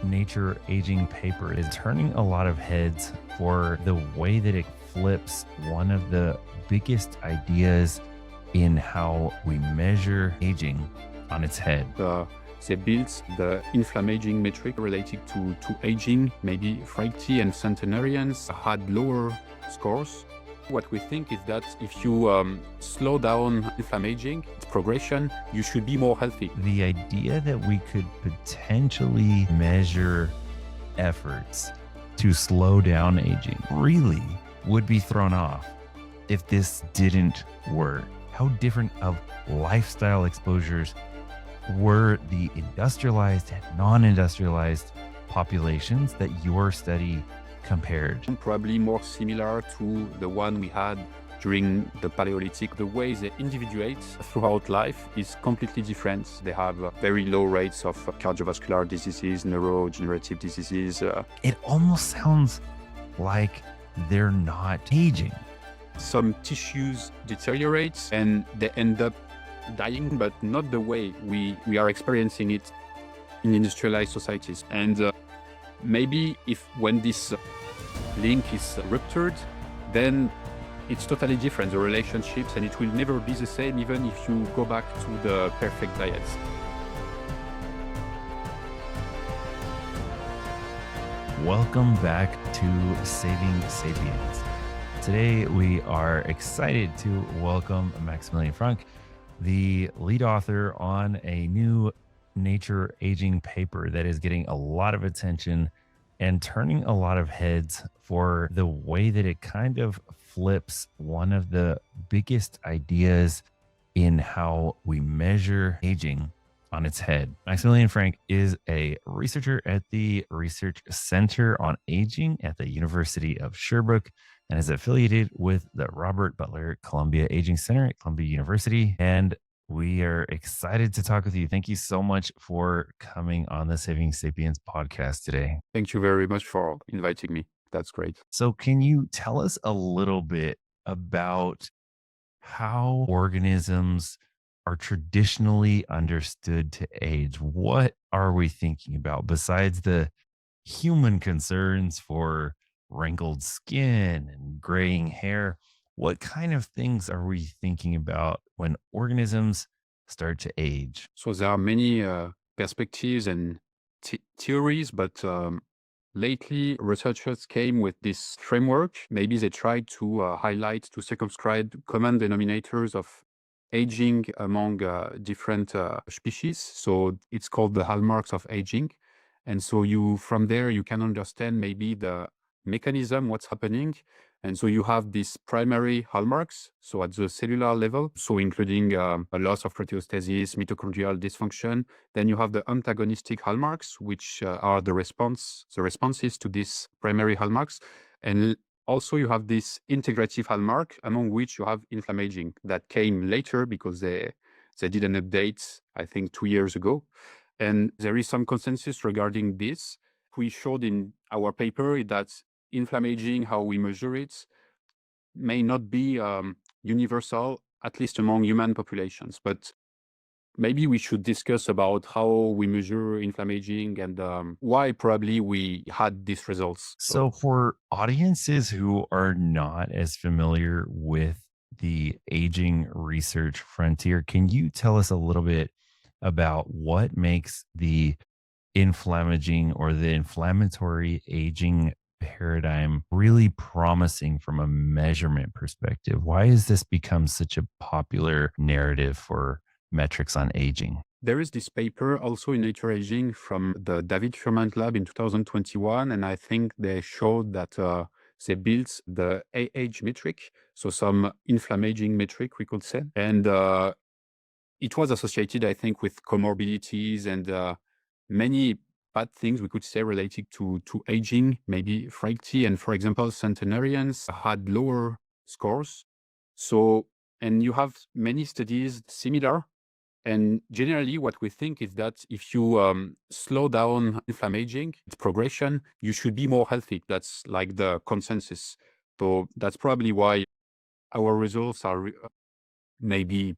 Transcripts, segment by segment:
Nature Aging paper is turning a lot of heads for the way that it flips one of the biggest ideas in how we measure aging on its head. They built the Inflammaging metric related to aging. Maybe Franck and centenarians had lower scores. What we think is that if you slow down inflammaging, its progression, you should be more healthy. The idea that we could potentially measure efforts to slow down aging really would be thrown off if this didn't work. How different of lifestyle exposures were the industrialized and non-industrialized populations that your study compared? Probably more similar to the one we had during the Paleolithic. The way they individuate throughout life is completely different. They have very low rates of cardiovascular diseases, neurodegenerative diseases. It almost sounds like they're not aging. Some tissues deteriorate and they end up dying, but not the way we are experiencing it in industrialized societies. And maybe when this link is ruptured, then it's totally different, the relationships, and it will never be the same even if you go back to the perfect diet. Welcome back to Saving Sapiens. Today we are excited to welcome Maximilien Franck, the lead author on a new Nature Aging paper that is getting a lot of attention and turning a lot of heads for the way that it kind of flips one of the biggest ideas in how we measure aging on its head. Maximilien Franck is a researcher at the Research Center on Aging at the University of Sherbrooke and is affiliated with the Robert Butler Columbia Aging Center at Columbia University. And we are excited to talk with you. Thank you so much for coming on the Saving Sapiens podcast today. Thank you very much for inviting me. That's great. So can you tell us a little bit about how organisms are traditionally understood to age? What are we thinking about besides the human concerns for wrinkled skin and graying hair? What kind of things are we thinking about when organisms start to age? So there are many perspectives and theories, but lately researchers came with this framework. Maybe they tried to highlight, to circumscribe common denominators of aging among different species. So it's called the hallmarks of aging. And so from there, you can understand maybe the mechanism, what's happening. And so you have these primary hallmarks, so at the cellular level, so including a loss of proteostasis, mitochondrial dysfunction. Then you have the antagonistic hallmarks, which are the responses to these primary hallmarks. And also you have this integrative hallmark, among which you have inflammaging that came later because they did an update, I think 2 years ago. And there is some consensus regarding this. We showed in our paper that inflammaging, how we measure it, may not be universal, at least among human populations. But maybe we should discuss about how we measure inflammaging and why probably we had these results. So for audiences who are not as familiar with the aging research frontier, can you tell us a little bit about what makes the inflammaging or the inflammatory aging paradigm really promising from a measurement perspective? Why has this become such a popular narrative for metrics on aging? There is this paper also in Nature Aging from the David Ferment lab in 2021, and I think they showed that they built the AH metric, so some inflammaging metric, we could say. And it was associated, I think, with comorbidities and many bad things we could say related to aging. Maybe Franck and, for example, centenarians had lower scores. So, and you have many studies similar. And generally, what we think is that if you slow down inflammaging, its progression, you should be more healthy. That's like the consensus. So that's probably why our results are maybe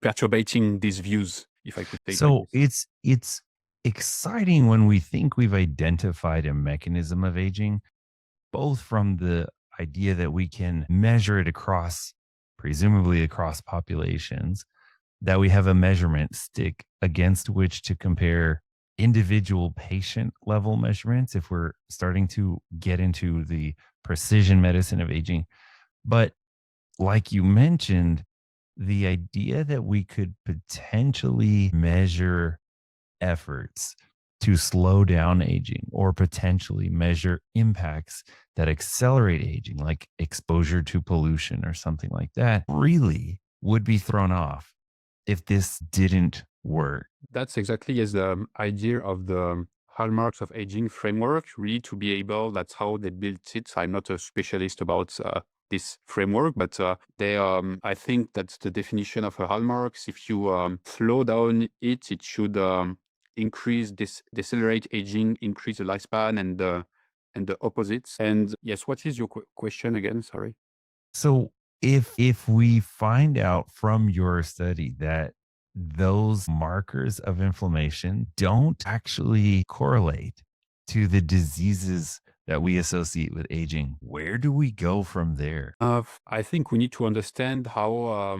perturbating these views, if I could say. So it's exciting when we think we've identified a mechanism of aging, both from the idea that we can measure it across, presumably across populations, that we have a measurement stick against which to compare individual patient level measurements if we're starting to get into the precision medicine of aging. But like you mentioned, the idea that we could potentially measure efforts to slow down aging or potentially measure impacts that accelerate aging, like exposure to pollution or something like that, really would be thrown off if this didn't work. That's exactly as the idea of the hallmarks of aging framework, really to be able, that's how they built it. I'm not a specialist about this framework, but I think that's the definition of a hallmarks. If you slow down it, it should increase this, decelerate aging, increase the lifespan, and the opposites. And yes, what is your question again? Sorry. So if we find out from your study that those markers of inflammation don't actually correlate to the diseases that we associate with aging, where do we go from there? I think we need to understand how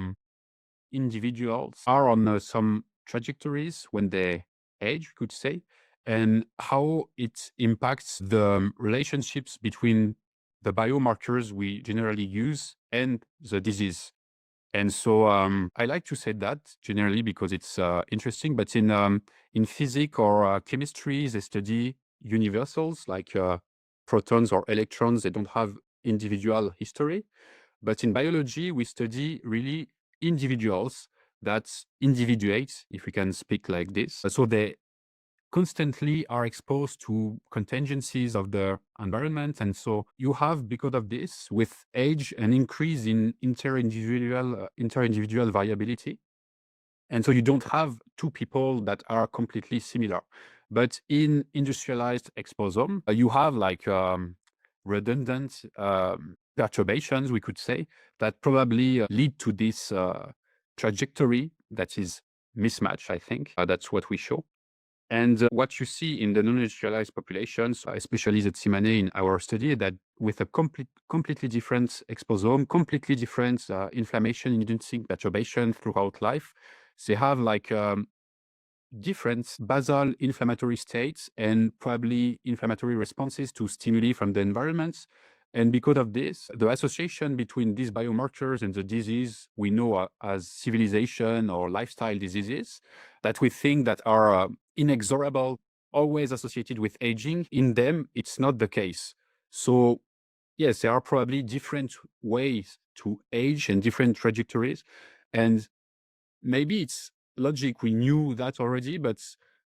individuals are on some trajectories when they age, we could say, and how it impacts the relationships between the biomarkers we generally use and the disease. And so I like to say that generally because it's interesting, but in physics or chemistry, they study universals like protons or electrons. They don't have individual history. But in biology, we study really individuals that individuate, if we can speak like this. So they constantly are exposed to contingencies of the environment. And so you have, because of this, with age, an increase in inter-individual variability. And so you don't have two people that are completely similar. But in industrialized exposome, you have like redundant perturbations, we could say, that probably lead to this trajectory that is mismatch, I think. That's what we show. And what you see in the non-industrialized populations, especially the Tsimane in our study, that with a completely different exposome, completely different inflammation-inducing perturbation throughout life, they have like different basal inflammatory states and probably inflammatory responses to stimuli from the environment. And because of this, the association between these biomarkers and the disease we know as civilization or lifestyle diseases that we think that are inexorable, always associated with aging, in them, it's not the case. So yes, there are probably different ways to age and different trajectories. And maybe it's logic, we knew that already, but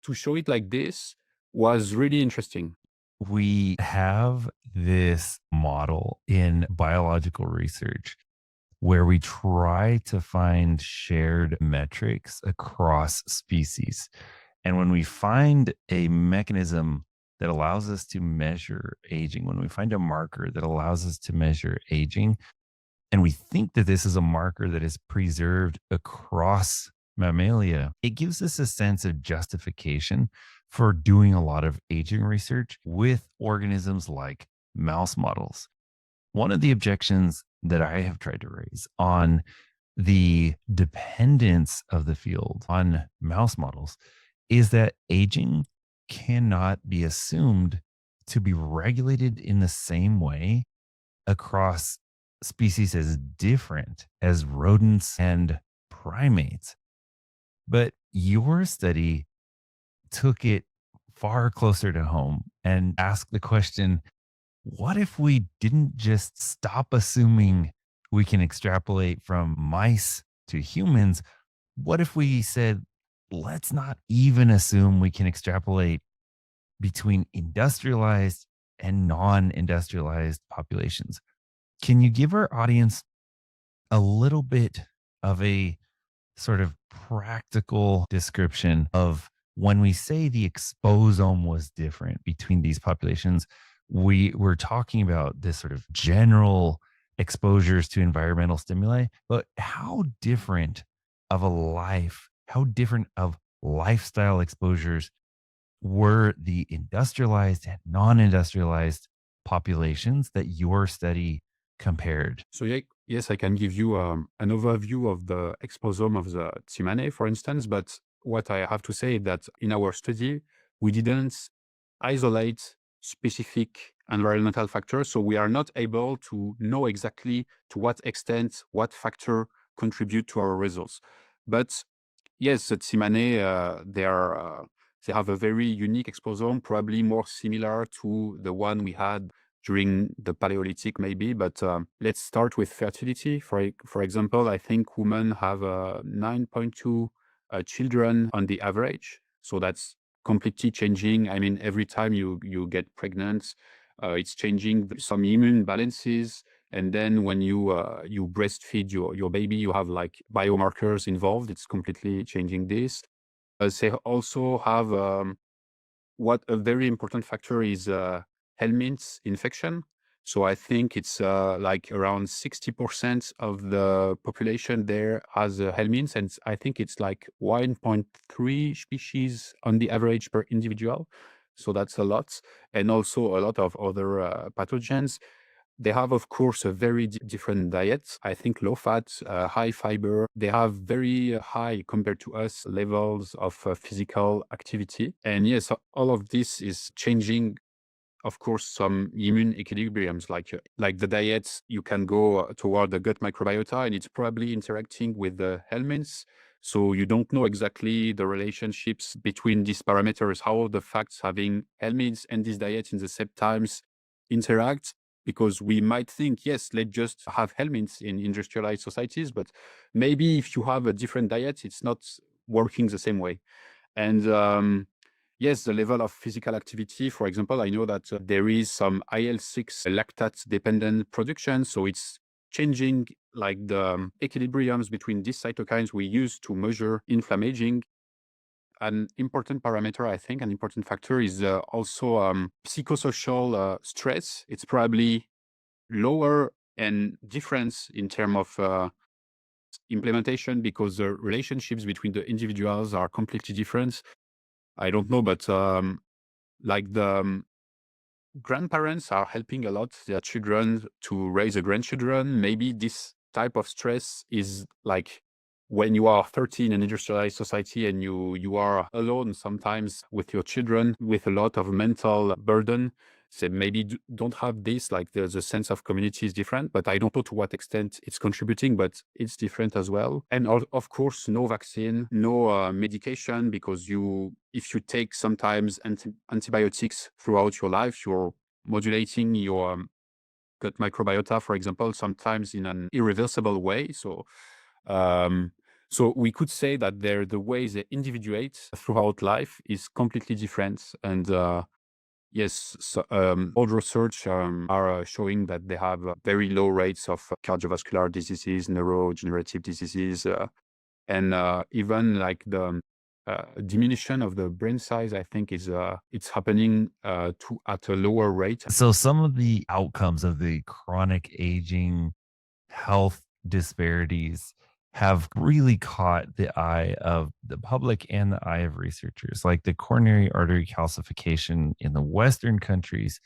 to show it like this was really interesting. We have this model in biological research where we try to find shared metrics across species. And when we find a mechanism that allows us to measure aging, when we find a marker that allows us to measure aging, and we think that this is a marker that is preserved across mammalia, it gives us a sense of justification for doing a lot of aging research with organisms like mouse models. One of the objections that I have tried to raise on the dependence of the field on mouse models is that aging cannot be assumed to be regulated in the same way across species as different as rodents and primates. But your study took it far closer to home and asked the question, what if we didn't just stop assuming we can extrapolate from mice to humans? What if we said, let's not even assume we can extrapolate between industrialized and non industrialized populations? Can you give our audience a little bit of a sort of practical description of when we say the exposome was different between these populations? We were talking about this sort of general exposures to environmental stimuli, but how different of a life, how different of lifestyle exposures were the industrialized and non-industrialized populations that your study compared? So yeah, yes, I can give you an overview of the exposome of the Tsimane, for instance. But what I have to say is that in our study, we didn't isolate specific environmental factors. So we are not able to know exactly to what extent what factor contribute to our results. But yes, the Tsimane, they have a very unique exposome, probably more similar to the one we had during the Paleolithic, maybe. But let's start with fertility. For example, I think women have 9.2 children on the average. So that's completely changing. I mean, every time you get pregnant, it's changing some immune balances. And then when you breastfeed your baby, you have like biomarkers involved. It's completely changing this. They also have what a very important factor is Helminth infection. So I think it's like around 60% of the population there has Helminth, and I think it's like 1.3 species on the average per individual. So that's a lot, and also a lot of other pathogens. They have, of course, a very different diet. I think low fat, high fiber. They have very high compared to us levels of physical activity. And yes, all of this is changing, of course, some immune equilibriums, like the diets. You can go toward the gut microbiota, and it's probably interacting with the helminths. So you don't know exactly the relationships between these parameters, how the facts having helminths and this diet in the same times interact. Because we might think, yes, let's just have helminths in industrialized societies, but maybe if you have a different diet, it's not working the same way. And yes, the level of physical activity, for example, I know that there is some IL-6 lactate-dependent production, so it's changing like the equilibriums between these cytokines we use to measure inflammaging. An important parameter, I think, an important factor is also psychosocial stress. It's probably lower and difference in terms of implementation because the relationships between the individuals are completely different. I don't know, but like the grandparents are helping a lot their children to raise a grandchildren. Maybe this type of stress is like when you are 30 in an industrialized society and you are alone sometimes with your children with a lot of mental burden. So maybe don't have this, like the sense of community is different, but I don't know to what extent it's contributing, but it's different as well. And of course, no vaccine, no medication, because if you take sometimes antibiotics throughout your life, you're modulating your gut microbiota, for example, sometimes in an irreversible way. So we could say that the way they individuate throughout life is completely different. And yes, so, old research are showing that they have very low rates of cardiovascular diseases, neurodegenerative diseases, and even like the diminution of the brain size, I think is it's happening at a lower rate. So some of the outcomes of the chronic aging health disparities have really caught the eye of the public and the eye of researchers. Like the coronary artery calcification in the Western countries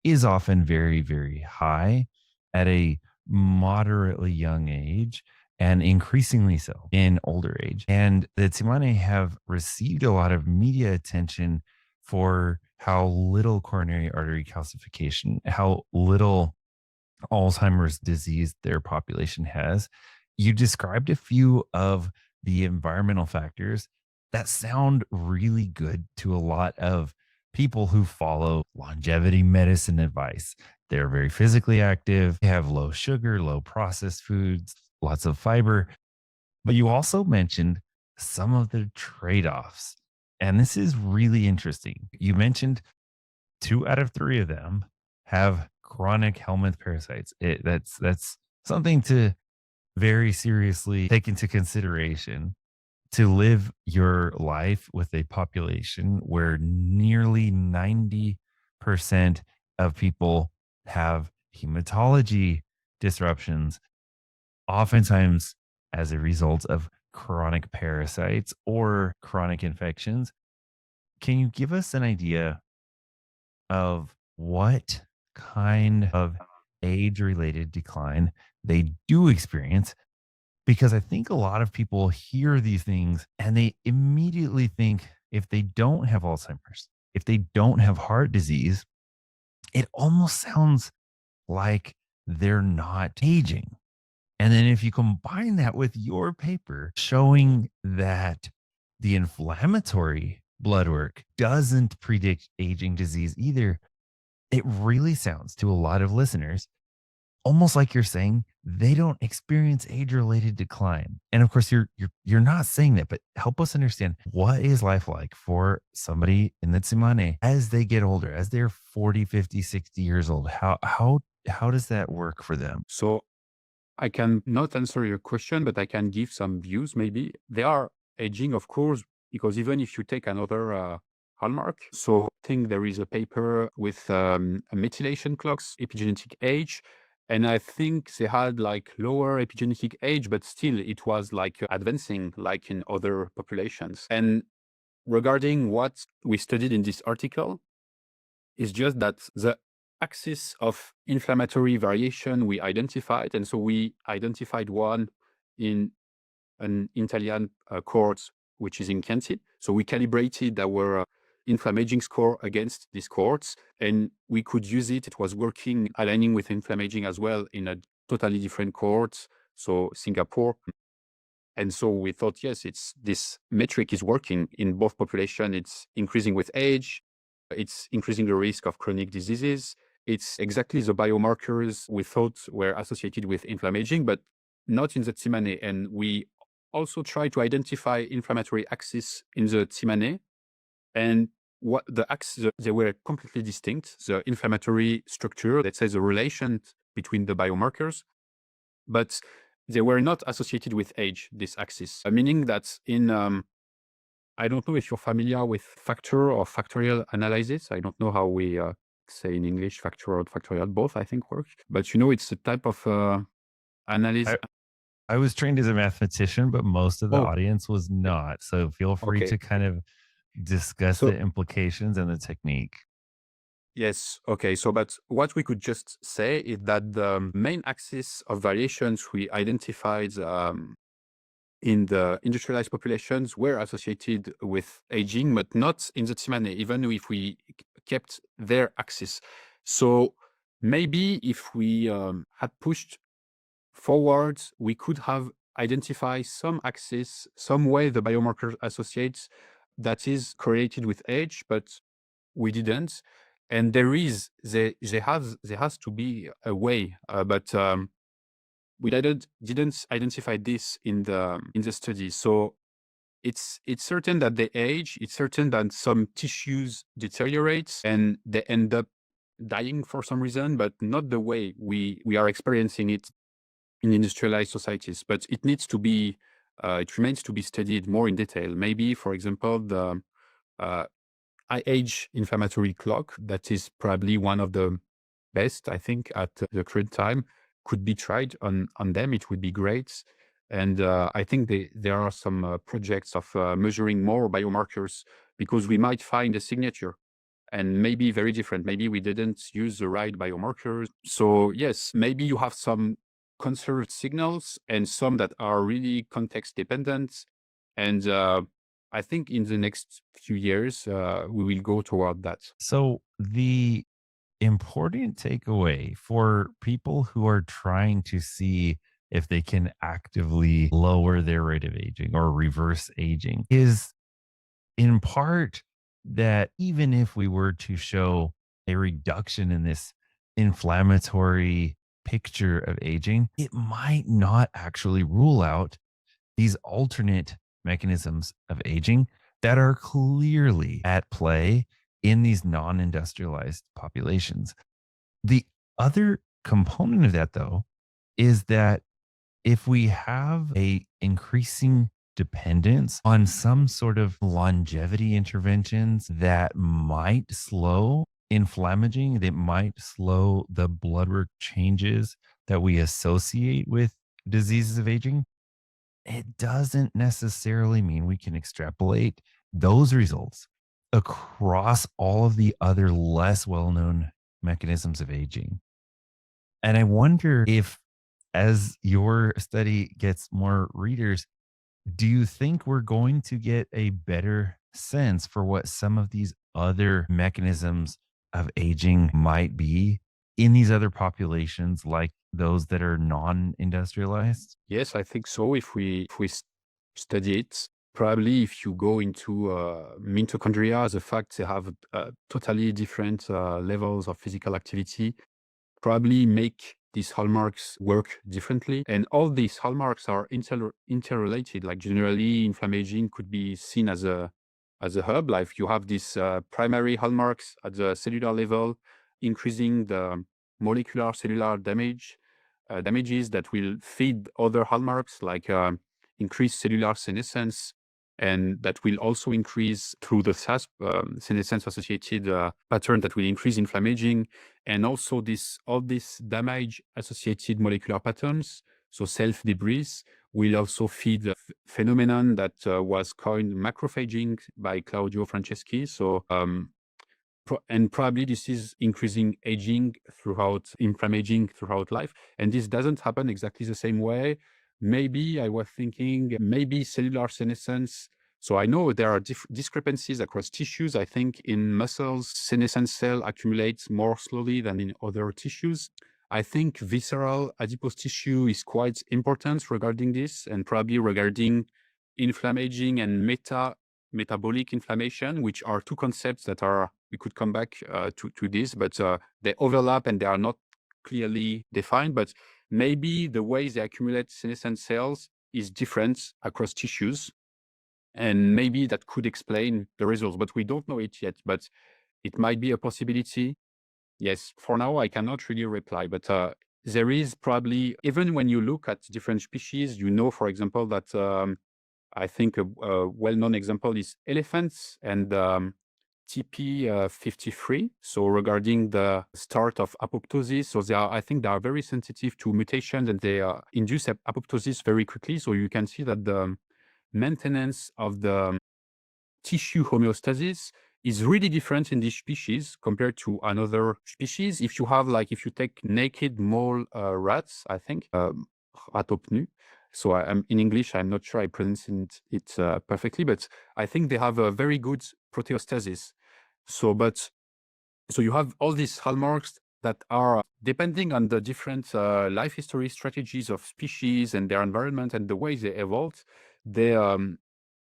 is often very, very high at a moderately young age and increasingly so in older age. And the Tsimane have received a lot of media attention for how little coronary artery calcification, how little Alzheimer's disease their population has. You described a few of the environmental factors that sound really good to a lot of people who follow longevity medicine advice. They're very physically active, they have low sugar, low processed foods, lots of fiber. But you also mentioned some of the trade offs. And this is really interesting. You mentioned 2 out of 3 of them have chronic Helminth parasites. That's something to very seriously take into consideration to live your life with a population where nearly 90% of people have hematology disruptions, oftentimes as a result of chronic parasites or chronic infections. Can you give us an idea of what kind of age related decline they do experience? Because I think a lot of people hear these things and they immediately think if they don't have Alzheimer's, if they don't have heart disease, it almost sounds like they're not aging. And then if you combine that with your paper showing that the inflammatory blood work doesn't predict aging disease either, it really sounds to a lot of listeners almost like you're saying they don't experience age-related decline. And of course, you're not saying that, but help us understand what is life like for somebody in the Tsimane as they get older, as they're 40, 50, 60 years old. How does that work for them? So I can not answer your question, but I can give some views maybe. They are aging, of course, because even if you take another hallmark, so I think there is a paper with a methylation clocks, epigenetic age, and I think they had like lower epigenetic age, but still it was like advancing like in other populations. And regarding what we studied in this article, is just that the axis of inflammatory variation we identified, and so we identified one in an Italian cohort, which is in Chianti. So we calibrated our Inflammaging score against these cohorts, and we could use it. It was working, aligning with Inflammaging as well in a totally different cohort, so Singapore. And so we thought, yes, it's this metric is working in both population. It's increasing with age. It's increasing the risk of chronic diseases. It's exactly the biomarkers we thought were associated with inflammaging, but not in the Tsimane. And we also try to identify inflammatory axis in the Tsimane. And what the axis, they were completely distinct. The inflammatory structure, let's say the relation between the biomarkers, but they were not associated with age, this axis, meaning that in, I don't know if you're familiar with factor or factorial analysis. I don't know how we say in English, factorial, factorial, both I think work. But it's a type of analysis. I, I was trained as a mathematician, but most of the Oh, audience was not. So feel free okay. to kind of discuss So the implications and the technique. yes, okay. So, but what we could just say is that the main axis of variations we identified in the industrialized populations were associated with aging, but not in the Tsimane, even if we kept their axis. So maybe if we had pushed forward, we could have identified some axis, some way the biomarker associates that is correlated with age, but we didn't. And there has to be a way, but we didn't identify this in the study. So it's certain that they age. It's certain that some tissues deteriorate and they end up dying for some reason, but not the way we are experiencing it in industrialized societies. But it needs to be, it remains to be studied more in detail. Maybe, for example, the IH inflammatory clock, that is probably one of the best, I think, at the current time, could be tried on them. It would be great. And I think there are some projects of measuring more biomarkers, because we might find a signature and maybe very different. Maybe we didn't use the right biomarkers. So yes, maybe you have some conserved signals and some that are really context dependent. And I think in the next few years, we will go toward that. So the important takeaway for people who are trying to see if they can actively lower their rate of aging or reverse aging is in part that even if we were to show a reduction in this inflammatory picture of aging, it might not actually rule out these alternate mechanisms of aging that are clearly at play in these non industrialized populations. The other component of that, though, is that if we have a increasing dependence on some sort of longevity interventions that might slow inflammaging, that might slow the blood work changes that we associate with diseases of aging, it doesn't necessarily mean we can extrapolate those results across all of the other less well-known mechanisms of aging. And I wonder if, as your study gets more readers, do you think we're going to get a better sense for what some of these other mechanisms of aging might be in these other populations, like those that are non-industrialized? Yes, I think so. If we study it, probably if you go into mitochondria, the fact they have totally different levels of physical activity, probably make these hallmarks work differently. And all these hallmarks are interrelated. Like generally, inflammaging could be seen as a hub. Like you have these primary hallmarks at the cellular level, increasing the molecular cellular damages that will feed other hallmarks, like increased cellular senescence, and that will also increase through the SASP senescence associated pattern that will increase inflammaging, and also all this damage associated molecular patterns, so self debris, will also feed the phenomenon that was coined macrophaging by Claudio Franceschi. So and probably this is increasing aging throughout, inflammaging throughout life. And this doesn't happen exactly the same way. Maybe I was thinking maybe cellular senescence. So I know there are discrepancies across tissues. I think in muscles, senescent cell accumulates more slowly than in other tissues. I think visceral adipose tissue is quite important regarding this, and probably regarding inflammaging and metabolic inflammation, which are two concepts that are, we could come back to this, but they overlap and they are not clearly defined. But maybe the way they accumulate senescent cells is different across tissues, and maybe that could explain the results, but we don't know it yet. But it might be a possibility. Yes, for now, I cannot really reply, but there is probably, even when you look at different species, for example, that I think a well-known example is elephants and TP53. So regarding the start of apoptosis, so I think they are very sensitive to mutations, and they induce apoptosis very quickly. So you can see that the maintenance of the tissue homeostasis is really different in this species compared to another species. If you take naked mole rats, I think, ratopnu. So I'm in English, I'm not sure I pronounce it perfectly, but I think they have a very good proteostasis. So you have all these hallmarks that are depending on the different life history strategies of species and their environment and the way they evolved. They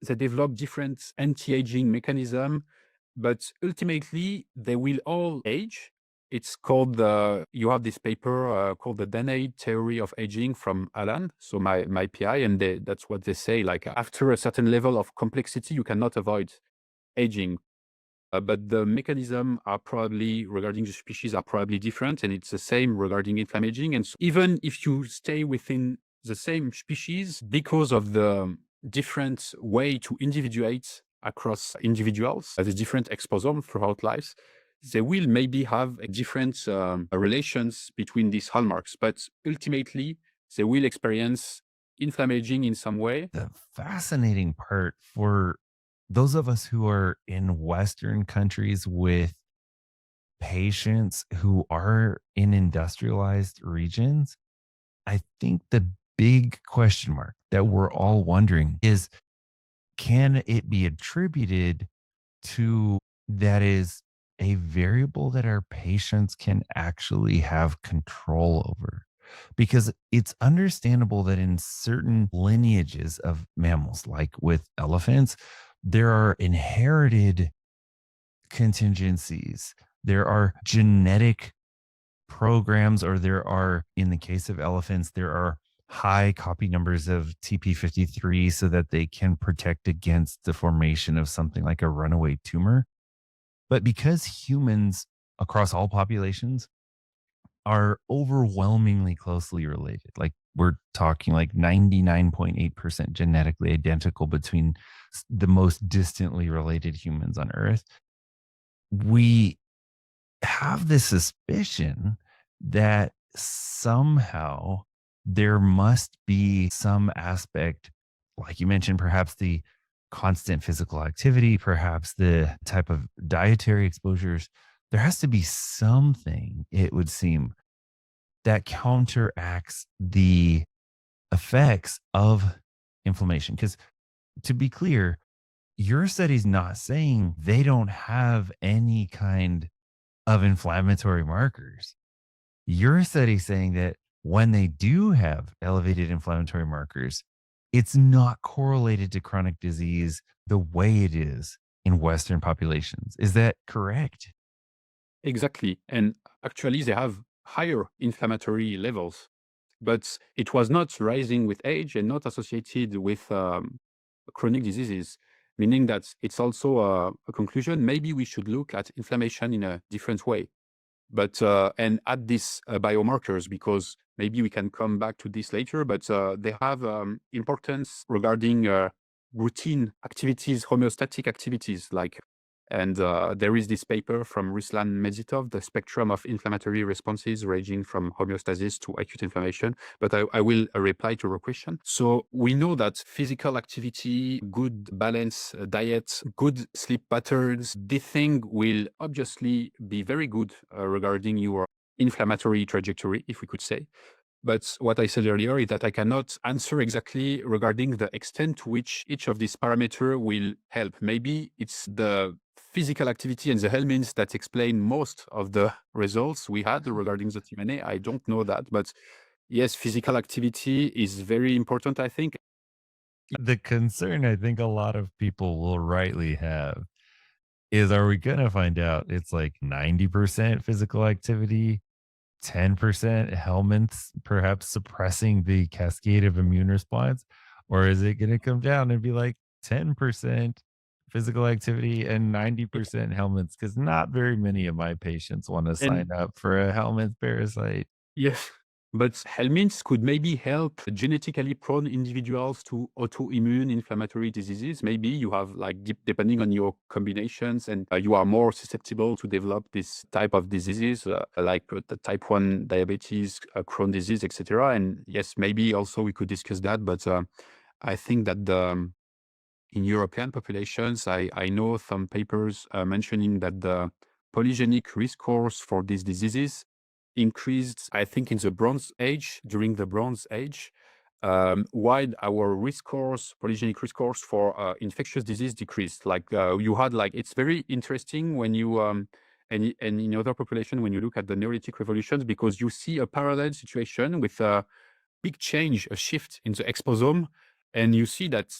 develop different anti-aging mechanism, but ultimately they will all age. It's called you have this paper called the Danaid theory of aging from Alan, so my PI, and that's what they say. Like after a certain level of complexity, you cannot avoid aging. But the mechanism are probably regarding the species are probably different, and it's the same regarding inflammaging. And so even if you stay within the same species, because of the different way to individuate across individuals, the different exposome throughout life, they will maybe have a different relations between these hallmarks, but ultimately they will experience inflammaging in some way. The fascinating part for those of us who are in Western countries with patients who are in industrialized regions, I think the big question mark that we're all wondering is, can it be attributed to, that is a variable that our patients can actually have control over? Because it's understandable that in certain lineages of mammals, like with elephants, there are inherited contingencies, there are genetic programs, or there are, in the case of elephants, there are high copy numbers of TP53 so that they can protect against the formation of something like a runaway tumor. But because humans across all populations are overwhelmingly closely related, like we're talking like 99.8% genetically identical between the most distantly related humans on Earth, we have this suspicion that somehow there must be some aspect, like you mentioned, perhaps the constant physical activity, perhaps the type of dietary exposures. There has to be something, it would seem, that counteracts the effects of inflammation. Because to be clear, your study's not saying they don't have any kind of inflammatory markers. Your study saying that when they do have elevated inflammatory markers, it's not correlated to chronic disease the way it is in Western populations. Is that correct? Exactly. And actually, they have higher inflammatory levels, but it was not rising with age and not associated with chronic diseases, meaning that it's also a conclusion. Maybe we should look at inflammation in a different way, but and add these biomarkers, because maybe we can come back to this later, but they have importance regarding routine activities, homeostatic activities, like. And there is this paper from Ruslan Medzitov, the spectrum of inflammatory responses ranging from homeostasis to acute inflammation. But I will reply to your question. So we know that physical activity, good balance, diet, good sleep patterns, this thing will obviously be very good regarding your inflammatory trajectory, if we could say. But what I said earlier is that I cannot answer exactly regarding the extent to which each of these parameters will help. Maybe it's the physical activity and the Helminth that explain most of the results we had regarding the TMNA. I don't know that, but yes, physical activity is very important, I think. The concern I think a lot of people will rightly have is, are we going to find out it's like 90% physical activity, 10% Helminths perhaps suppressing the cascade of immune response? Or is it going to come down and be like 10% physical activity and 90% Helminths? Because not very many of my patients want to And sign up for a Helminth parasite. yes, but Helminth could maybe help genetically prone individuals to autoimmune inflammatory diseases. Maybe you have, like, depending on your combinations, and you are more susceptible to develop this type of diseases, like the type 1 diabetes, Crohn disease, etc. And yes, maybe also we could discuss that. But I think that in European populations, I know some papers mentioning that the polygenic risk scores for these diseases increased, I think, in the Bronze Age, during the Bronze Age, while our risk scores, polygenic risk scores for infectious disease decreased. Like you had, like, it's very interesting when you, and in other population, when you look at the Neolithic revolutions, because you see a parallel situation with a big change, a shift in the exposome, and you see that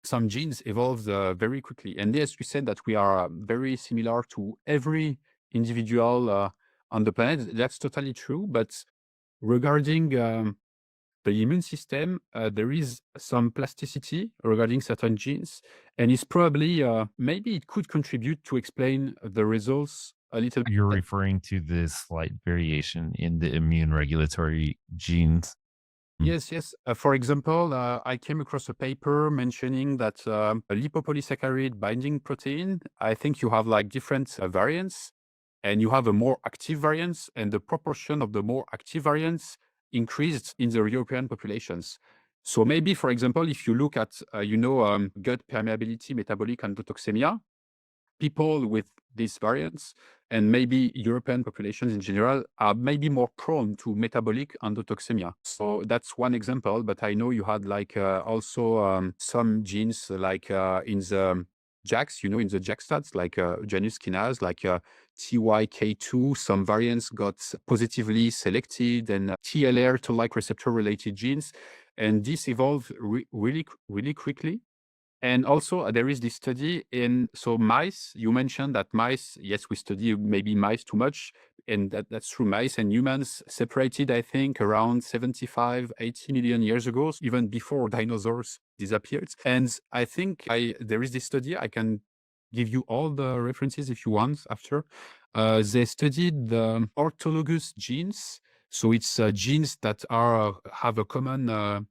some genes evolved very quickly. And yes, you said that we are very similar to every individual on the planet. That's totally true. But regarding the immune system, there is some plasticity regarding certain genes, and it's probably, maybe it could contribute to explain the results a little You're bit. referring to this slight variation in the immune regulatory genes. Mm. Yes, yes. For example, I came across a paper mentioning that a lipopolysaccharide binding protein, I think you have, like, different variants, and you have a more active variants, and the proportion of the more active variants increased in the European populations. So maybe, for example, if you look at, gut permeability, metabolic endotoxemia, people with these variants, and maybe European populations in general, are maybe more prone to metabolic endotoxemia. So that's one example, but I know you had, like, also some genes, like in the JAKs, in the JAK stats, like Janus kinase, like TYK2, some variants got positively selected, and TLR, toll-like receptor related genes, and this evolved really, really quickly. And also, there is this study in, so mice, you mentioned that mice, yes, we study maybe mice too much, and that's true. Mice and humans separated, I think, around 75, 80 million years ago, even before dinosaurs disappeared. And I think there is this study, I can give you all the references if you want after. They studied the orthologous genes. So it's genes that have a common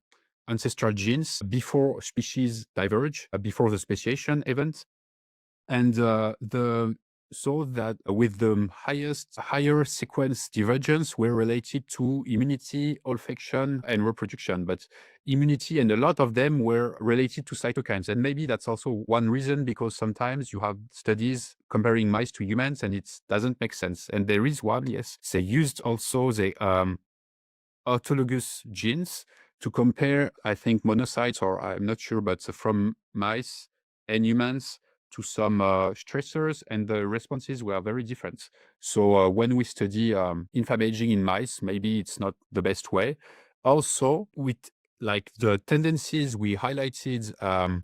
ancestral genes before species diverge, before the speciation event. And the saw that with the higher sequence divergence were related to immunity, olfaction, and reproduction. But immunity and a lot of them were related to cytokines. And maybe that's also one reason, because sometimes you have studies comparing mice to humans and it doesn't make sense. And there is one, yes. They used also the autologous genes to compare, I think, monocytes, or I'm not sure, but from mice and humans to some stressors, and the responses were very different. So when we study inflammaging in mice, maybe it's not the best way. Also, with like the tendencies we highlighted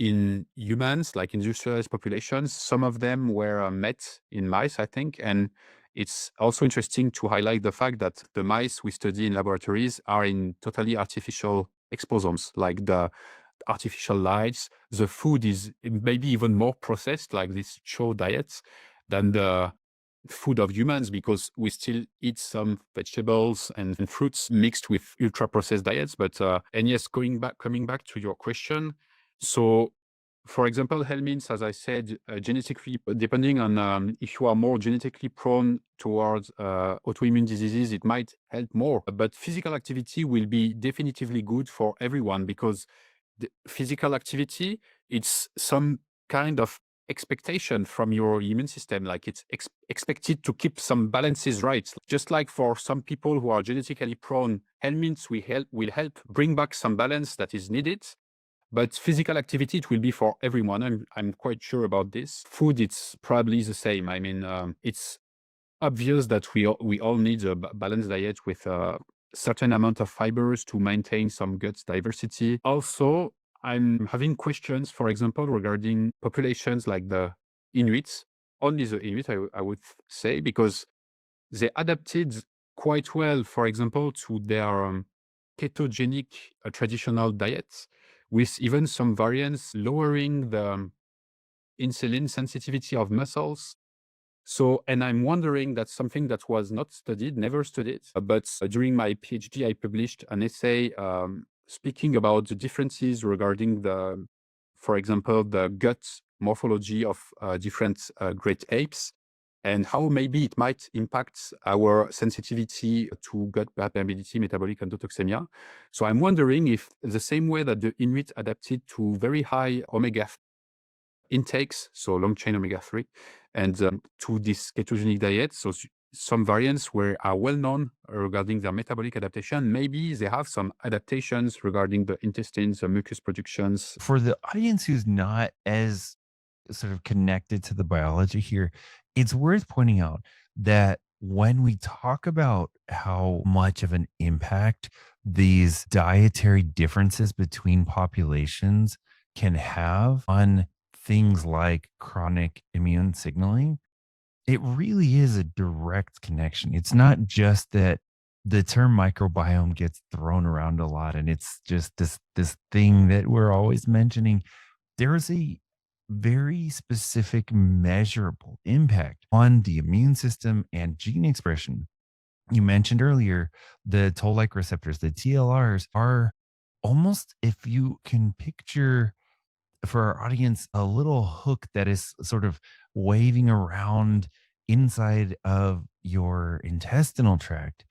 in humans, like industrialized populations, some of them were met in mice, I think, and it's also interesting to highlight the fact that the mice we study in laboratories are in totally artificial exposomes, like the artificial lights. The food is maybe even more processed, like these show diets, than the food of humans, because we still eat some vegetables and fruits mixed with ultra processed diets. But and yes, coming back to your question, so for example, Helminth, as I said, genetically, depending on if you are more genetically prone towards autoimmune diseases, it might help more. But physical activity will be definitively good for everyone, because the physical activity, it's some kind of expectation from your immune system. Like it's expected to keep some balances right. Just like for some people who are genetically prone, Helminth will help bring back some balance that is needed. But physical activity, it will be for everyone. I'm quite sure about this. Food, it's probably the same. I mean, it's obvious that we all need a balanced diet with a certain amount of fibers to maintain some gut diversity. Also, I'm having questions, for example, regarding populations like the Inuits. Only the Inuit, I would say, because they adapted quite well, for example, to their ketogenic traditional diets, with even some variants lowering the insulin sensitivity of muscles. So, and I'm wondering, that's something that was not studied, never studied. But during my PhD, I published an essay speaking about the differences regarding the, for example, the gut morphology of different great apes, and how maybe it might impact our sensitivity to gut permeability, metabolic endotoxemia. So I'm wondering if the same way that the Inuit adapted to very high omega intakes, so long chain omega-3, and to this ketogenic diet, so some variants are well known regarding their metabolic adaptation. Maybe they have some adaptations regarding the intestines, the mucus productions. For the audience who's not as sort of connected to the biology here, it's worth pointing out that when we talk about how much of an impact these dietary differences between populations can have on things like chronic immune signaling, it really is a direct connection. It's not just that the term microbiome gets thrown around a lot and it's just this thing that we're always mentioning. There's a very specific measurable impact on the immune system and gene expression. You mentioned earlier the toll-like receptors, the TLRs are almost, if you can picture for our audience, a little hook that is sort of waving around inside of your intestinal tract,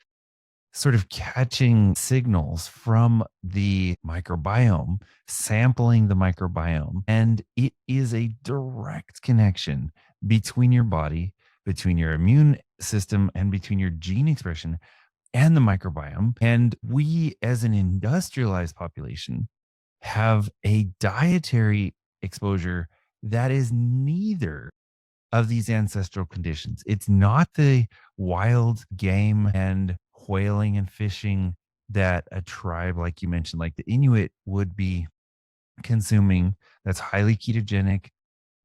sort of catching signals from the microbiome, sampling the microbiome. And it is a direct connection between your body, between your immune system, and between your gene expression and the microbiome. And we, as an industrialized population, have a dietary exposure that is neither of these ancestral conditions. It's not the wild game and whaling and fishing that a tribe, like you mentioned, like the Inuit, would be consuming, that's highly ketogenic,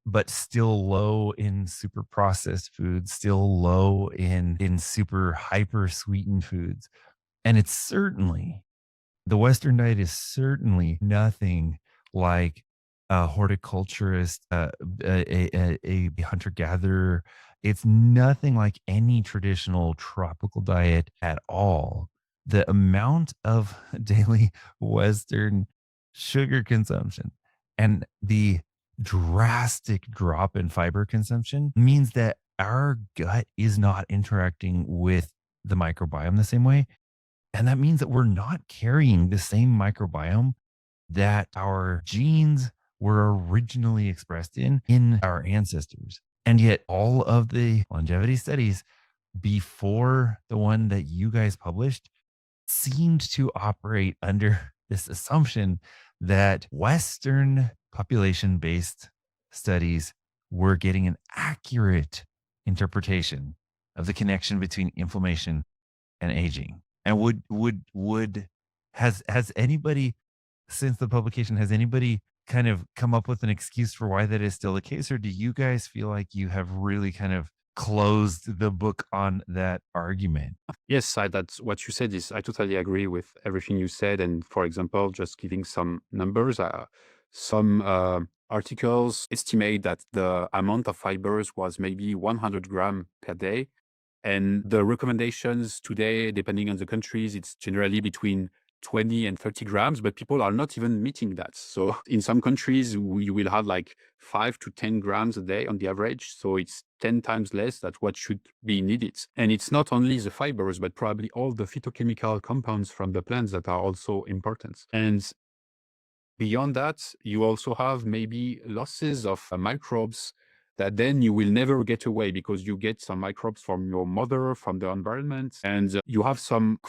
but still low in super processed foods, still low in super hyper sweetened foods. And it's certainly, the Western diet is certainly nothing like a horticulturist, a hunter gatherer. It's nothing like any traditional tropical diet at all. The amount of daily Western sugar consumption and the drastic drop in fiber consumption means that our gut is not interacting with the microbiome the same way. And that means that we're not carrying the same microbiome that our genes were originally expressed in our ancestors. And yet, all of the longevity studies before the one that you guys published seemed to operate under this assumption that Western population based studies were getting an accurate interpretation of the connection between inflammation and aging. And would has anybody since the publication, has anybody kind of come up with an excuse for why that is still the case? Or do you guys feel like you have really kind of closed the book on that argument? Yes, that's what you said is I totally agree with everything you said. And for example, just giving some numbers, some articles estimate that the amount of fibers was maybe 100 gram per day. And the recommendations today, depending on the countries, it's generally between 20 and 30 grams, but people are not even meeting that. So in some countries, we will have like 5 to 10 grams a day on the average. So it's 10 times less than what should be needed. And it's not only the fibers, but probably all the phytochemical compounds from the plants that are also important. And beyond that, you also have maybe losses of microbes that then you will never get away because you get some microbes from your mother, from the environment, and you have some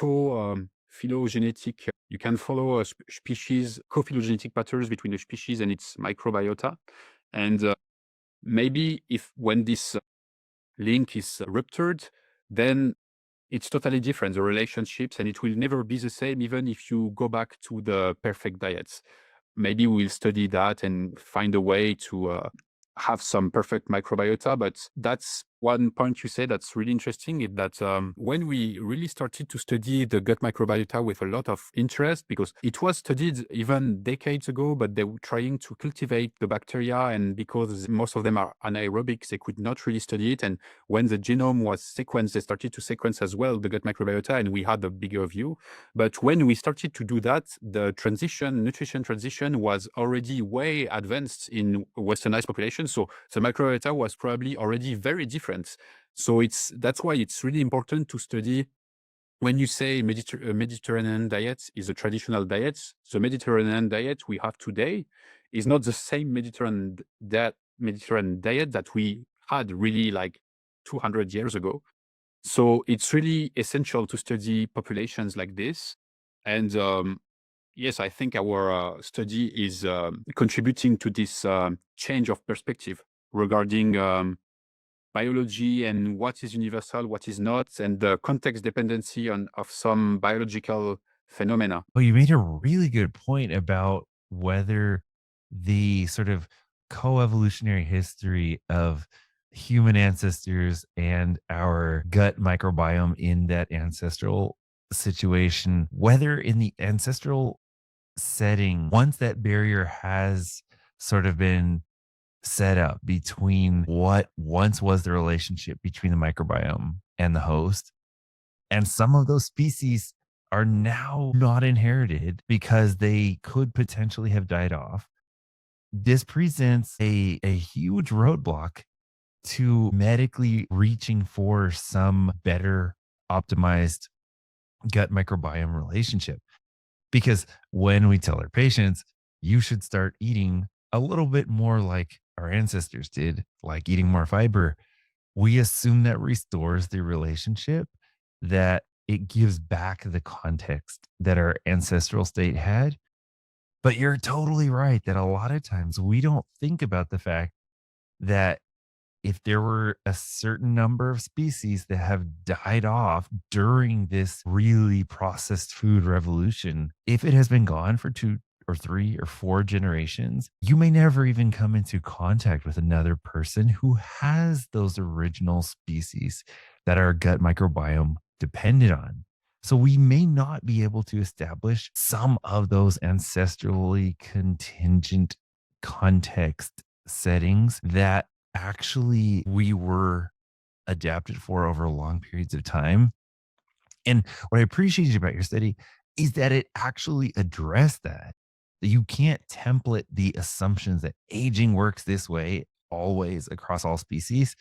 phylogenetic. You can follow a species co-phylogenetic patterns between the species and its microbiota, and maybe if when this link is ruptured, then it's totally different, the relationships, and it will never be the same even if you go back to the perfect diets. Maybe we'll study that and find a way to have some perfect microbiota. But that's one point you said that's really interesting, is that when we really started to study the gut microbiota with a lot of interest, because it was studied even decades ago, but they were trying to cultivate the bacteria, and because most of them are anaerobic, they could not really study it. And when the genome was sequenced, they started to sequence as well the gut microbiota, and we had a bigger view. But when we started to do that, the nutrition transition was already way advanced in westernized populations. So the microbiota was probably already very different. So that's why it's really important to study. When you say Mediterranean diet is a traditional diet, the Mediterranean diet we have today is not the same Mediterranean diet that we had really like 200 years ago. So it's really essential to study populations like this. And yes, I think our study is contributing to this change of perspective regarding biology and what is universal, what is not, and the context dependency of some biological phenomena. Well, you made a really good point about whether the sort of co-evolutionary history of human ancestors and our gut microbiome in that ancestral situation, whether in the ancestral setting, once that barrier has sort of been set up between what once was the relationship between the microbiome and the host, and some of those species are now not inherited because they could potentially have died off. This presents a huge roadblock to medically reaching for some better optimized gut microbiome relationship. Because when we tell our patients, you should start eating a little bit more like our ancestors did, like eating more fiber, we assume that restores the relationship, that it gives back the context that our ancestral state had. But you're totally right that a lot of times we don't think about the fact that if there were a certain number of species that have died off during this really processed food revolution, if it has been gone for 2 or 3 or 4 generations, you may never even come into contact with another person who has those original species that our gut microbiome depended on. So we may not be able to establish some of those ancestrally contingent context settings that actually we were adapted for over long periods of time. And what I appreciated about your study is that it actually addressed that you can't template the assumptions that aging works this way always across all species.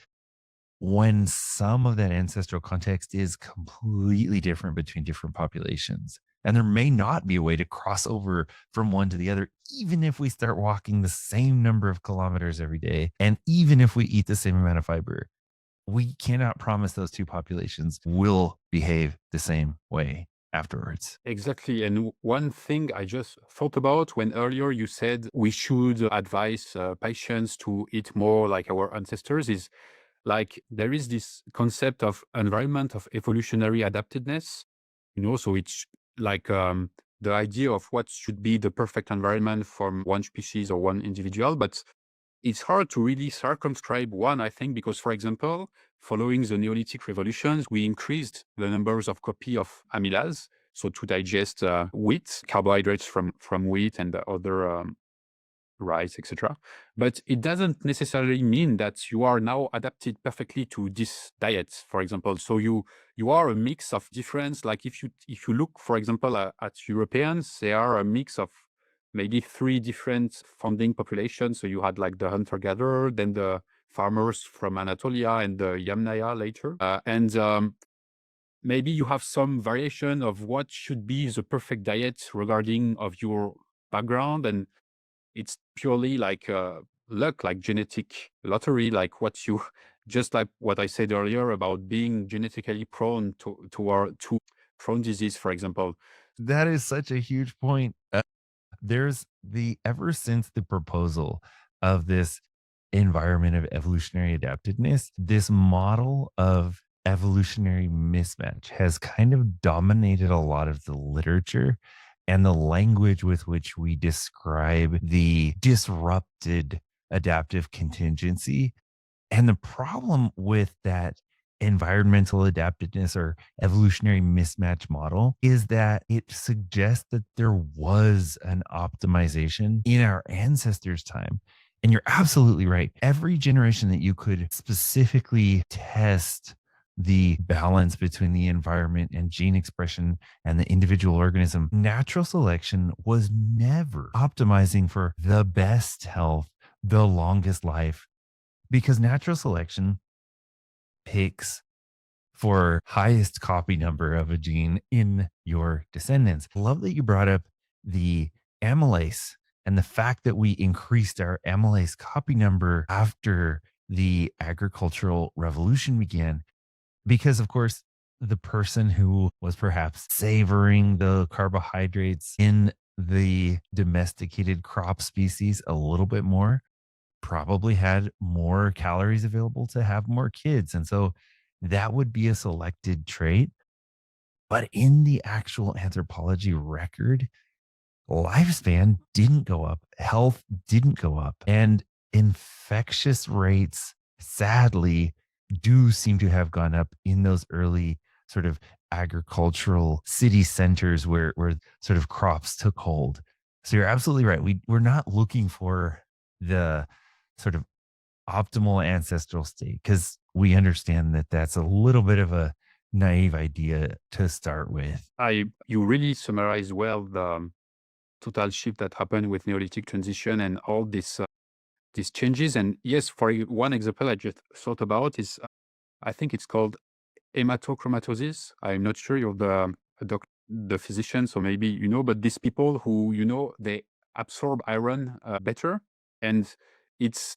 when some of that ancestral context is completely different between different populations. And there may not be a way to cross over from one to the other, even if we start walking the same number of kilometers every day. And even if we eat the same amount of fiber, we cannot promise those two populations will behave the same way afterwards. Exactly. And one thing I just thought about when earlier you said we should advise patients to eat more like our ancestors is like there is this concept of environment of evolutionary adaptedness, so it's like the idea of what should be the perfect environment from one species or one individual. But it's hard to really circumscribe one, I think, because, for example, following the Neolithic revolutions, we increased the numbers of copy of amylase, so to digest wheat, carbohydrates from wheat and the other rice, etc. But it doesn't necessarily mean that you are now adapted perfectly to this diet, for example. So you are a mix of different. Like if you look, for example, at Europeans, they are a mix of maybe three different founding populations. So you had like the hunter-gatherer, then the farmers from Anatolia, and the Yamnaya later, and maybe you have some variation of what should be the perfect diet regarding of your background, and it's purely like luck, like genetic lottery, like what you just like what I said earlier about being genetically prone to prone disease, for example. That is such a huge point. There's the ever since the proposal of this environment of evolutionary adaptedness, this model of evolutionary mismatch has kind of dominated a lot of the literature and the language with which we describe the disrupted adaptive contingency. And the problem with that environmental adaptedness or evolutionary mismatch model is that it suggests that there was an optimization in our ancestors' time. And you're absolutely right. Every generation that you could specifically test the balance between the environment and gene expression and the individual organism, natural selection was never optimizing for the best health, the longest life, because natural selection picks for highest copy number of a gene in your descendants. Love that you brought up the amylase and the fact that we increased our amylase copy number after the agricultural revolution began. Because, of course, the person who was perhaps savoring the carbohydrates in the domesticated crop species a little bit more probably had more calories available to have more kids. And so that would be a selected trait. But in the actual anthropology record, lifespan didn't go up, health didn't go up, and infectious rates, sadly, do seem to have gone up in those early sort of agricultural city centers where sort of crops took hold. So you're absolutely right. We're not looking for the sort of optimal ancestral state because we understand that that's a little bit of a naive idea to start with. You really summarize well the total shift that happened with Neolithic transition and all these changes. And yes, for one example I just thought about is I think it's called hematochromatosis. I'm not sure you're the physician, so maybe but these people who they absorb iron better, and it's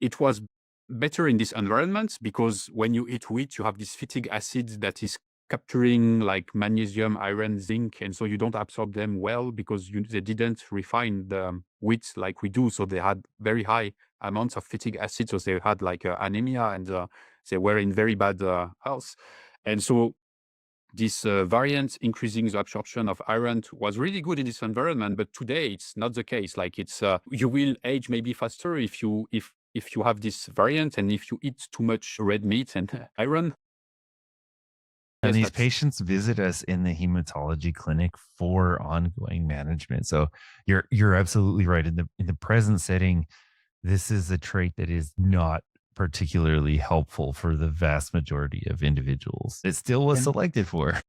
it was better in this environment because when you eat wheat, you have this phytic acid that is capturing like magnesium, iron, zinc, and so you don't absorb them well because they didn't refine the wheat like we do. So they had very high amounts of phytic acid, so they had like anemia, and they were in very bad health. And so this variant increasing the absorption of iron was really good in this environment, but today it's not the case. Like it's you will age maybe faster if you have this variant and if you eat too much red meat and iron. And Yes, these that's patients visit us in the hematology clinic for ongoing management. So you're absolutely right. In the present setting, this is a trait that is not particularly helpful for the vast majority of individuals. It still was and selected for.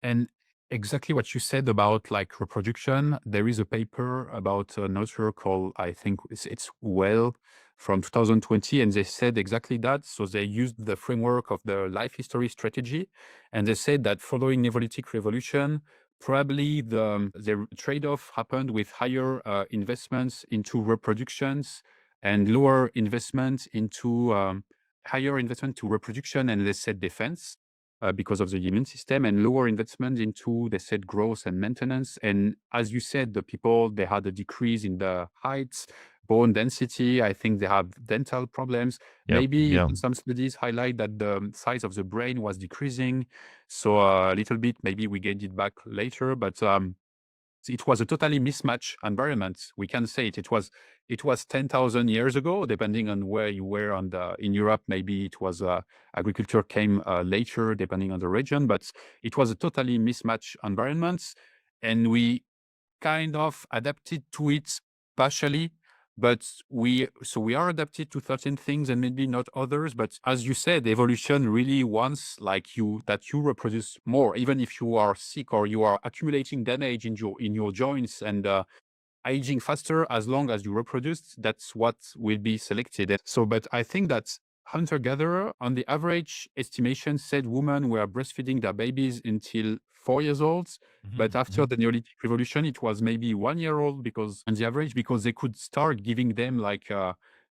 and exactly what you said about like reproduction. There is a paper about an author called, I think it's well from 2020, and they said exactly that. So they used the framework of the life history strategy, and they said that following Neolithic revolution, probably the trade-off happened with higher investments into reproductions and lower investment into higher investment to reproduction, and they said defense because of the immune system, and lower investment into, they said, growth and maintenance. And as you said, the people, they had a decrease in the height, bone density. I think they have dental problems. Yep. Maybe Yep. some studies highlight that the size of the brain was decreasing. So a little bit, maybe we gained it back later, but it was a totally mismatched environment. We can say it was 10,000 years ago, depending on where you were in Europe. Maybe it was agriculture came later, depending on the region, but it was a totally mismatched environment. And we kind of adapted to it partially, but we are adapted to certain things and maybe not others. But as you said, evolution really wants that you reproduce more, even if you are sick or you are accumulating damage in your joints and aging faster. As long as you reproduce, that's what will be selected. So, but I think that hunter-gatherer, on the average estimation, said women were breastfeeding their babies until 4 years old. But after the Neolithic revolution, it was maybe 1 year old, because on the average, because they could start giving them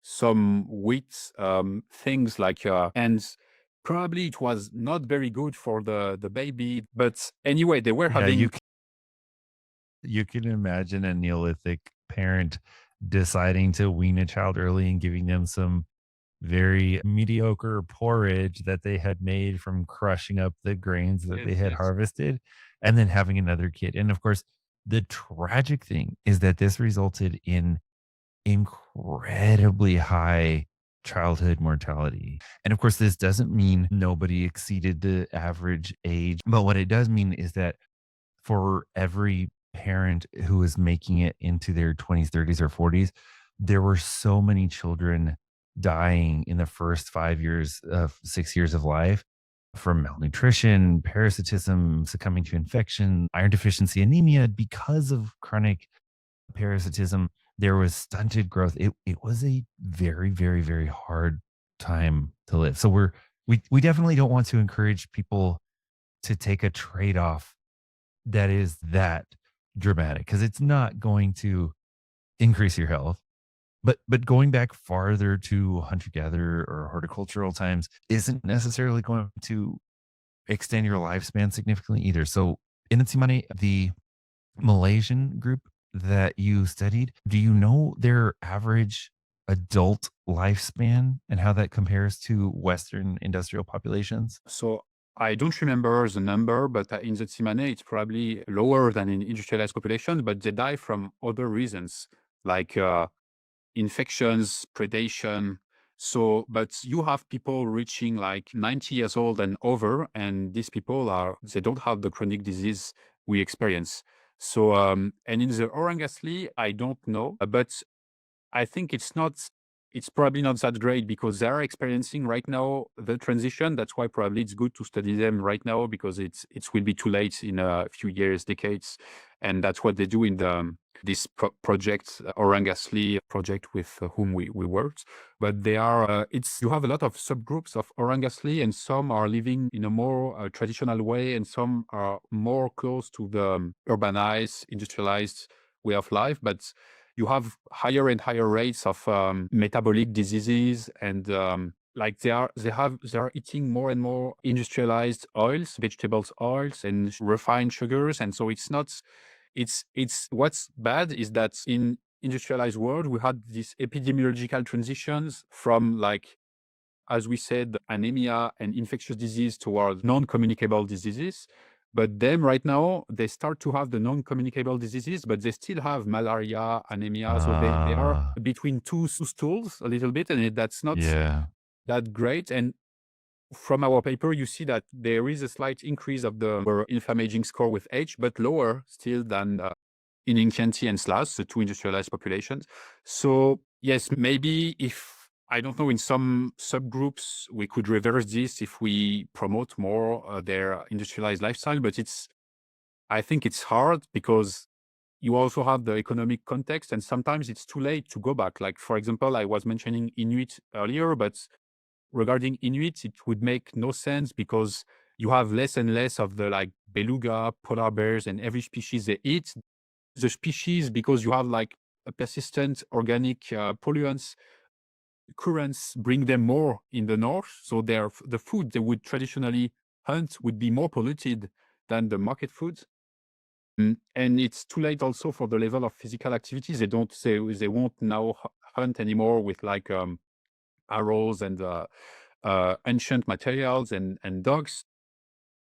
some wheat things and probably it was not very good for the baby. But anyway, they were Yeah, having. you can imagine a Neolithic parent deciding to wean a child early and giving them some very mediocre porridge that they had made from crushing up the grains that they Yes, had yes. harvested, and then having another kid. And of course, the tragic thing is that this resulted in incredibly high childhood mortality. And of course, this doesn't mean nobody exceeded the average age, but what it does mean is that for every parent who was making it into their 20s, 30s, or 40s, there were so many children dying in the first 5 years of 6 years of life from malnutrition, parasitism, succumbing to infection, iron deficiency, anemia because of chronic parasitism. There was stunted growth. It was a very, very, very hard time to live. So we definitely don't want to encourage people to take a trade-off that is that dramatic, because it's not going to increase your health. But going back farther to hunter gatherer or horticultural times isn't necessarily going to extend your lifespan significantly either. So in Tsimane, the Malaysian group that you studied, do you know their average adult lifespan and how that compares to Western industrial populations? So I don't remember the number, but in the Tsimane, it's probably lower than in industrialized populations, but they die from other reasons, like infections, predation. So, but you have people reaching like 90 years old and over, and these people they don't have the chronic disease we experience. So, and in the orang asli, I don't know, but I think it's probably not that great, because they are experiencing right now the transition. That's why probably it's good to study them right now, because it will be too late in a few years, decades. And that's what they do in this project, Orang Asli project, with whom we worked. But they are, you have a lot of subgroups of Orang Asli, and some are living in a more traditional way, and some are more close to the urbanized, industrialized way of life. But you have higher and higher rates of metabolic diseases, and they are eating more and more industrialized oils, vegetables oils, and refined sugars. And so it's what's bad is that in industrialized world, we had these epidemiological transitions from, as we said, anemia and infectious disease towards non-communicable diseases. But then right now, they start to have the non-communicable diseases, but they still have malaria, anemia. So they are Ah, between two stools a little bit, and that's not yeah. that great. And from our paper, you see that there is a slight increase of the inflammaging score with age, but lower still than in Incanti and SLAS, the two industrialized populations. So yes, maybe if, I don't know, in some subgroups, we could reverse this if we promote more their industrialized lifestyle, but I think it's hard, because you also have the economic context, and sometimes it's too late to go back. Like, for example, I was mentioning Inuit earlier, but regarding Inuit, it would make no sense because you have less and less of the like beluga, polar bears, and every species they eat. The species, because you have like a persistent organic polluants, currents bring them more in the north. So the food they would traditionally hunt would be more polluted than the market food. And it's too late also for the level of physical activities. They won't now hunt anymore with like arrows and ancient materials and dogs.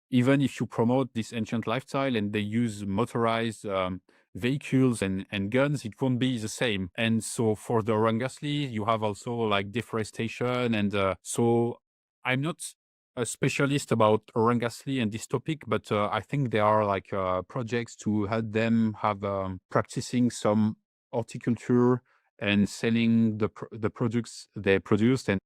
Even if you promote this ancient lifestyle and they use motorized vehicles and guns, it won't be the same. And so for the Orangasli, you have also like deforestation. And so I'm not a specialist about Orangasli and this topic, but I think there are like projects to help them have practicing some horticulture and selling the products they produced, and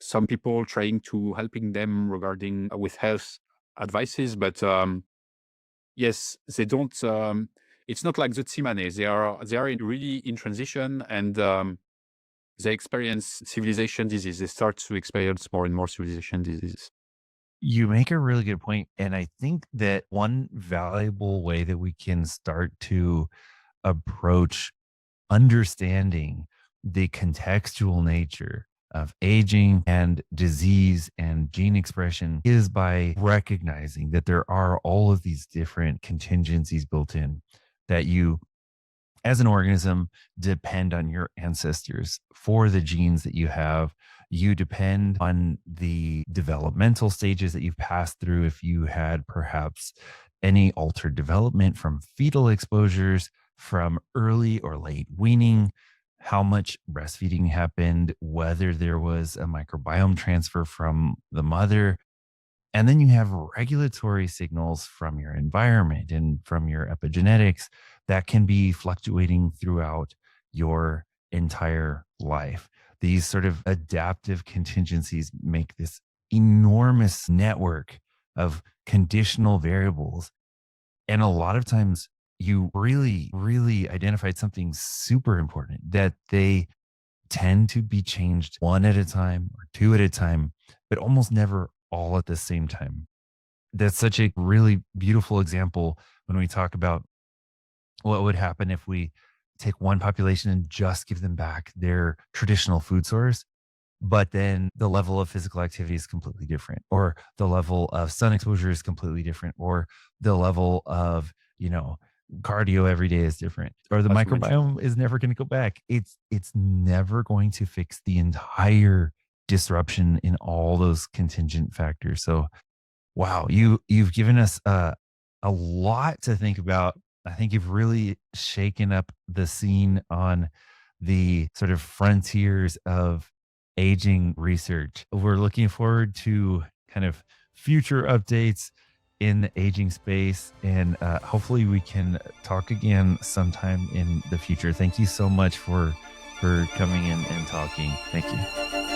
some people trying to helping them regarding with health advices. But yes, they don't. It's not like the Tsimane. They are really in transition, and they experience civilization disease. They start to experience more and more civilization disease. You make a really good point, and I think that one valuable way that we can start to approach understanding the contextual nature of aging and disease and gene expression is by recognizing that there are all of these different contingencies built in, that you as an organism depend on your ancestors for the genes that you have. You depend on the developmental stages that you've passed through. If you had perhaps any altered development from fetal exposures, from early or late weaning, how much breastfeeding happened, whether there was a microbiome transfer from the mother, and then you have regulatory signals from your environment and from your epigenetics that can be fluctuating throughout your entire life. These sort of adaptive contingencies make this enormous network of conditional variables. And a lot of times you really, really identified something super important, that they tend to be changed one at a time or two at a time, but almost never all at the same time. That's such a really beautiful example when we talk about what would happen if we take one population and just give them back their traditional food source, but then the level of physical activity is completely different, or the level of sun exposure is completely different, or the level of, cardio every day is different, or the As you mentioned. microbiome is never going to go back. It's never going to fix the entire disruption in all those contingent factors. So wow, you've given us a lot to think about. I think you've really shaken up the scene on the sort of frontiers of aging research. We're looking forward to kind of future updates in the aging space, and hopefully we can talk again sometime in the future. Thank you so much for coming in and talking. Thank you.